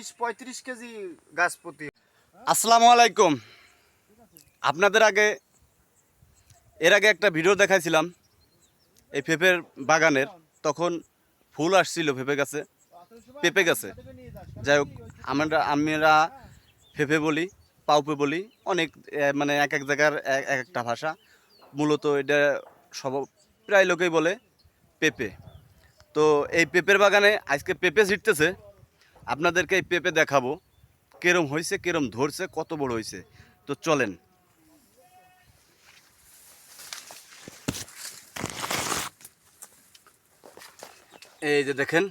35 KG গাছ প্রতি। আসসালামু আলাইকুম। আপনাদের এর আগে একটা ভিডিও দেখাইছিলাম এই পেঁপের বাগানের। তখন ফুল আসছিল পেঁপে গাছে। যাই হোক, আমরা পেঁপে বলি, পাউপে বলি, অনেক মানে এক এক জায়গার এক একটা ভাষা। মূলত এটা প্রায় লোকেই বলে পেঁপে। তো এই পেঁপের বাগানে আজকে পেঁপে ছিটতেছে। আপনাদেরকে এই পেঁপে দেখাবো কেরম হয়েছে, কেরম ধরছে, কত বড় হয়েছে। তো চলেন। এই যে দেখেন,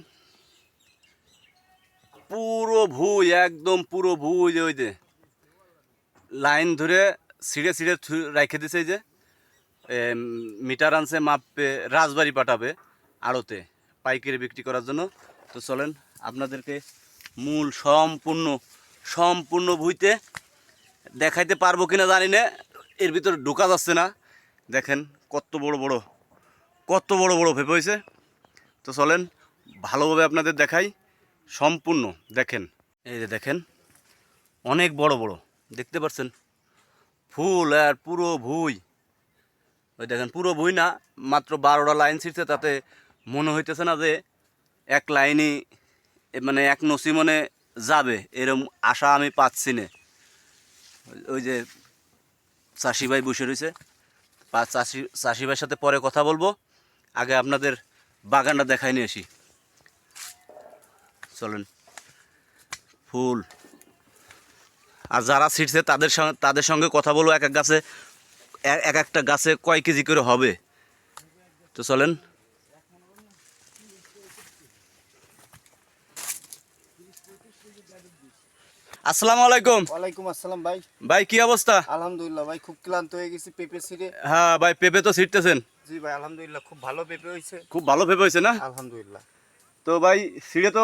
পুরো ভুঁই, একদম পুরো ভুঁই। ওই যে লাইন ধরে ছিঁড়ে ছিঁড়ে রাখে দিছে। এই যে মিটার আনছে, মাপে রাজবাড়ি পাঠাবে আড়তে পাইকারি বিক্রি করার জন্য। তো চলেন আপনাদেরকে মূল সম্পূর্ণ ভুঁইতে দেখাইতে পারবো কিনা জানি না, এর ভিতরে ঢোকা যাচ্ছে না। দেখেন কত বড় বড় ভেবে হয়েছে। তো চলেন ভালোভাবে আপনাদের দেখাই, সম্পূর্ণ দেখেন। এই যে দেখেন, অনেক বড় দেখতে পাচ্ছেন ফুল, আর পুরো ভুঁই। ওই দেখেন, পুরো ভুঁই না, মাত্র 12টা লাইন ছিঁড়ছে। তাতে মনে হইতেছে না যে এক লাইনই মানে এক নসিমনে যাবে, এরকম আশা আমি পাচ্ছি না। ওই যে চাষি ভাই বসে রয়েছে, চাষি ভাইয়ের সাথে পরে কথা বলবো। আগে আপনাদের বাগানটা দেখাই নিয়ে আসি। চলেন। ফুল, আর যারা ছিটছে তাদের সঙ্গে কথা বলবো, এক একটা গাছে কয় কেজি করে হবে। তো চলেন। আসসালামু আলাইকুম। ওয়ালাইকুম আসসালাম ভাই। ভাই কি অবস্থা? আলহামদুলিল্লাহ ভাই, খুব ক্লান্ত হয়ে গেছি পেঁপে ছিঁড়ে। হ্যাঁ ভাই, পেঁপে তো ছিটতেছেন। জি ভাই, আলহামদুলিল্লাহ খুব ভালো পেঁপে হয়েছে। খুব ভালো পেঁপে হয়েছে না? আলহামদুলিল্লাহ। তো ভাই ছিঁড়ে তো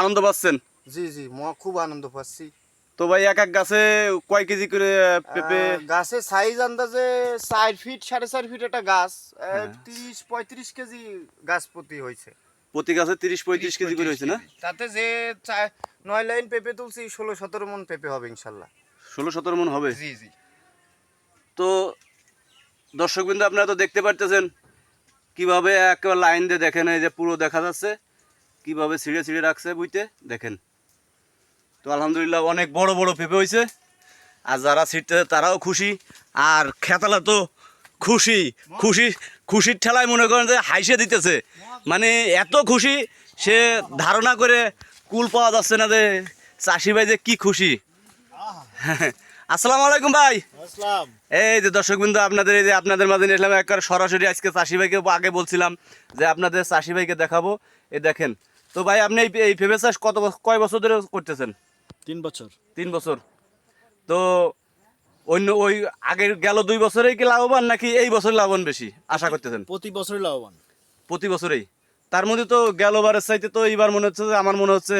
আনন্দ পাচ্ছেন? জি জি, খুব আনন্দ পাচ্ছি। তো ভাই এক এক গাছে কয় কেজি করে পেঁপে? গাছের সাইজ আন্দাজে 4 ফিট 4.5 ফিট একটা গাছ, 30-35 কেজি গাছ প্রতি হয়েছে। প্রতি গাছে 30-35 কেজি করে হয়েছে না? তাতে যে 9 লাইন পেঁপে তুলছি, 16-17 মন পেঁপে হবে ইনশাল্লাহ। 16-17 মন হবে। জি জি। তো দর্শকবৃন্দ, আপনারা তো দেখতে পারতেছেন কিভাবে একেবারে লাইন দিয়ে, দেখেন এই যে পুরো দেখা যাচ্ছে কিভাবে ছিঁড়ে ছিঁড়ে রাখছে বুঝতে দেখেন। তো আলহামদুলিল্লাহ অনেক বড় পেঁপে হয়েছে। আর যারা ছিঁড়তেছে তারাও খুশি, আর খেতালা তো খুশির ঠেলায় মনে করেন যে হাইসে দিতেছে। মানে এত খুশি, সে ধারণা করে কুল পাওয়া যাচ্ছে না যে চাষি ভাই যে কি খুশি। আসসালামু আলাইকুম ভাই। আসসালাম। এই যে দর্শকবৃন্দ, আপনাদের মাঝে নিয়ে এলাম একবার সরাসরি। আজকে চাষি ভাইকে আগে বলছিলাম যে আপনাদের চাষি ভাইকে দেখাবো। এই দেখেন। তো ভাই আপনি এই পেঁপে চাষ কয় বছর ধরে করতেছেন? 3 বছর। 3 বছর। তো ওই আগের গেল 2 বছরেই কি লাভবান, নাকি এই বছর লাভবান বেশি আশা করতেছেন? প্রতি বছরই লাভবান। প্রতি বছরেই। তার মধ্যে তো গেলবারের চাইতে তো এইবার মনে হচ্ছে যে, আমার মনে হচ্ছে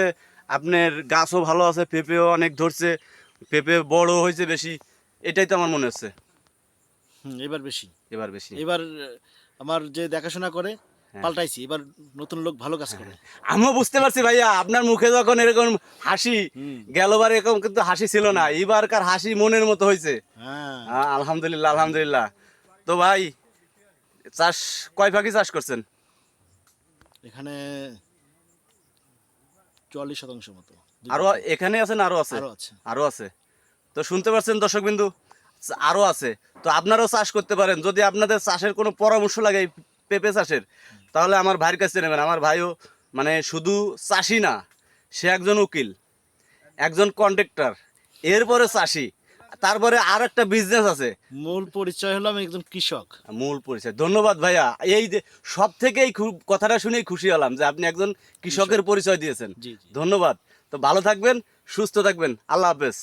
আপনার গাছও ভালো আছে, পেঁপেও অনেক ধরছে, পেঁপে বড় হয়েছে বেশি। এটাই তো আমার মনে হচ্ছে। এবার বেশি। এবার আমার যে দেখাশোনা করে পাল্টাইছি, এবার নতুন লোক ভালো কাজ করে। আমিও বুঝতে পারছি ভাইয়া, আপনার মুখে যখন এরকম হাসি, গেলবার এরকম কিন্তু হাসি ছিল না, এবারকার হাসি মনের মতো হয়েছে। আলহামদুলিল্লাহ। তো ভাই চাষ কয় ভাগে চাষ করছেন? এখানে 40% মতো। আরো এখানে আছেন? আরো আছে। তো শুনতে পাচ্ছেন দর্শকবিন্দু, আরো আছে। তো আপনারাও চাষ করতে পারেন। যদি আপনাদের চাষের কোনো পরামর্শ লাগে পেঁপে চাষের, তাহলে আমার ভাইয়ের কাছে নেবেন। আমার ভাইও মানে শুধু চাষি না, সে একজন উকিল, একজন কন্ট্রাক্টর, এরপরে চাষি, তারপরে আর একটা বিজনেস আছে। মূল পরিচয় হলো আমি একজন কৃষক। মূল পরিচয়। ধন্যবাদ ভাইয়া। এই যে সব থেকে এই কথাটা শুনেই খুশি হলাম যে আপনি একজন কৃষকের পরিচয় দিয়েছেন। ধন্যবাদ। তো ভালো থাকবেন, সুস্থ থাকবেন। আল্লাহ হাফেজ।